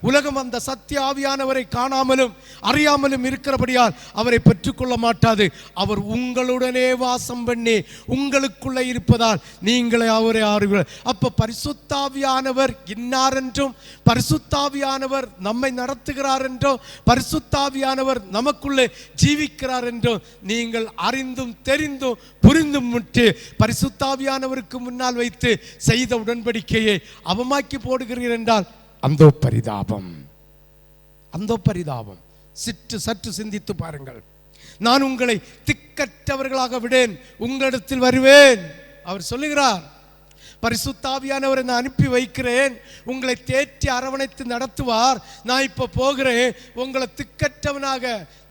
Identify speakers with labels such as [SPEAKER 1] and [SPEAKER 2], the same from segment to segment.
[SPEAKER 1] உலகம் அந்த சத்திய ஆவியானவரை காணாமலும் அறியாமலும் இருக்கிறபடியால் அவரை பெற்றுக்கொள்ள மாட்டாது. அவர் உங்களுடனே வாசம் பண்ணி உங்களுக்குள்ளே இருப்பதால் நீங்களே அவரை அறிவீர்கள். அப்ப பரிசுத்த ஆவியானவர் இன்னார் என்றும், பரிசுத்த ஆவியானவர் நம்மை நடத்துகிறார் என்றும், பரிசுத்த ஆவியானவர் நமக்குள்ளே ஜீவிக்கிறார் என்றும் நீங்கள் அறிந்தும் தெரிந்தும் புரிந்தும் விட்டு பரிசுத்த ஆவியானவருக்கு முன்னால் வைத்து செய்த உடன்படிக்கையை அவமாக்கி போடுகிறீர்கள் என்றால் அந்த பரிதாபம், அந்த பரிதாபம். சற்று சிந்தித்து பாருங்கள். நான் உங்களை திக்கற்றவர்களாக விடேன், உங்களிடத்தில் வருவேன். அவர் சொல்லுகிறார், பரிசுத்த ஆவியானவரை நான் அனுப்பி வைக்கிறேன், உங்களை தேற்றி அரவணைத்து நடத்துவார். நான் இப்ப போகிறேன், உங்களை திக்கற்றவனாக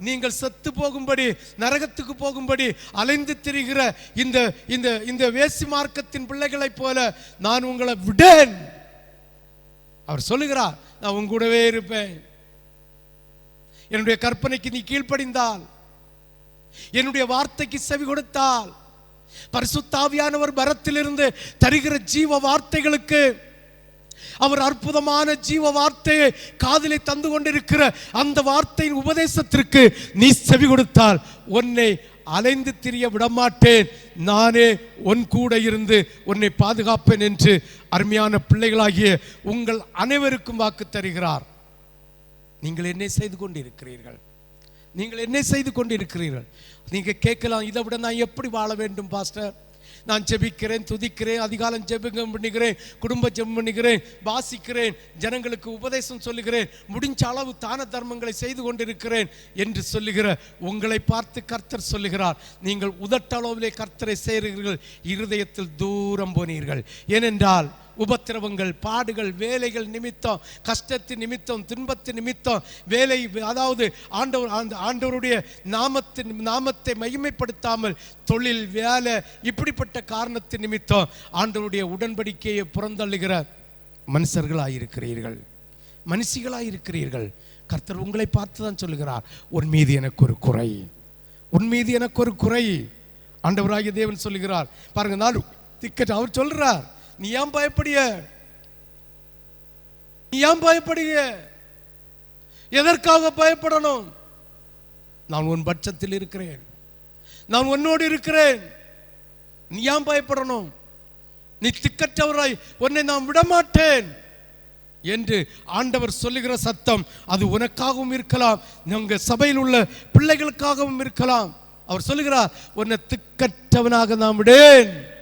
[SPEAKER 1] நீங்கள் செத்து போகும்படி, நரகத்துக்கு போகும்படி அலைந்து திரிகிற இந்த இந்த இந்த வேசி மார்க்கத்தின் பிள்ளைகளைப் போல நான் உங்களை விடேன். அவர் சொல்லுகிறார், நான் உங்க கூடவே இருப்பேன். என்னுடைய கற்பனைக்கு நீ கீழ்ப்படிந்தால், என்னுடைய வார்த்தைக்கு செவி கொடுத்தால், பரிசுத்த ஆவியானவர் பரத்திலிருந்து தருகிற ஜீவ வார்த்தைகளுக்கு, அவர் அற்புதமான ஜீவ வார்த்தையை காதிலே தந்து கொண்டிருக்கிற அந்த வார்த்தையின் உபதேசத்திற்கு நீ செவி கொடுத்தால் உன்னை அலைந்து திரிய விடமாட்டேன், நானே உன் கூட இருந்து உன்னை பாதுகாப்பேன் என்று அருமையான பிள்ளைகளாகிய உங்கள் அனைவருக்கும் வாக்கு தருகிறார். நீங்கள் என்ன செய்து கொண்டிருக்கிறீர்கள்? நீங்கள் என்ன செய்து கொண்டிருக்கிறீர்கள்? நீங்க கேட்கலாம், இதை விட நான் எப்படி வாழ வேண்டும் பாஸ்டர்? நான் ஜெபிக்கிறேன், துதிக்கிறேன், அதிகாலம் ஜெபம் பண்ணுகிறேன், குடும்ப ஜெபம் பண்ணுகிறேன், வாசிக்கிறேன், ஜனங்களுக்கு உபதேசம் சொல்லுகிறேன், முடிஞ்ச அளவு தான தர்மங்களை செய்து கொண்டிருக்கிறேன் என்று சொல்லுகிற உங்களை பார்த்து கர்த்தர் சொல்லுகிறார், நீங்கள் உதட்டளவிலே கர்த்தரை செய்கிறீர்கள், இருதயத்தில் தூரம் போனீர்கள். ஏனென்றால் உபத்திரவங்கள், பாடுகள், வேலைகள் நிமித்தம், கஷ்டத்தின் நிமித்தம், துன்பத்தின் நிமித்தம், வேலை, அதாவது ஆண்டவருடைய நாமத்தை மகிமைப்படுத்தாமல் தொழில், வேலை, இப்படிப்பட்ட காரணத்தின் நிமித்தம் ஆண்டவருடைய உடன்படிக்கையை புறந்தள்ளுகிற மனுஷர்களாயிருக்கிறீர்கள், மனுஷிகளாயிருக்கிறீர்கள். கர்த்தர் உங்களை பார்த்து தான் சொல்லுகிறார், உன் மீது எனக்கு ஒரு குறை, உன் மீது எனக்கு ஒரு குறை. ஆண்டவராகிய தேவன் சொல்லுகிறார், பாருங்க, நான் திக்கட். அவர் சொல்றார், நீ ஏன் பயப்படிய? நீ ஏன் பயப்படுக? எதற்காக பயப்படணும்? நான் உன் பட்சத்தில் இருக்கிறேன், நான் உன்னோடு இருக்கிறேன். நீ ஏன் பயப்படணும்? நீ திக்கற்றவராய் உன்னை நான் விடமாட்டேன் என்று ஆண்டவர் சொல்லுகிற சத்தம் அது உனக்காகவும் இருக்கலாம், உங்க சபையில் உள்ள பிள்ளைகளுக்காகவும் இருக்கலாம். அவர் சொல்லுகிறார், உன்னை திக்கற்றவனாக நான் விடேன்.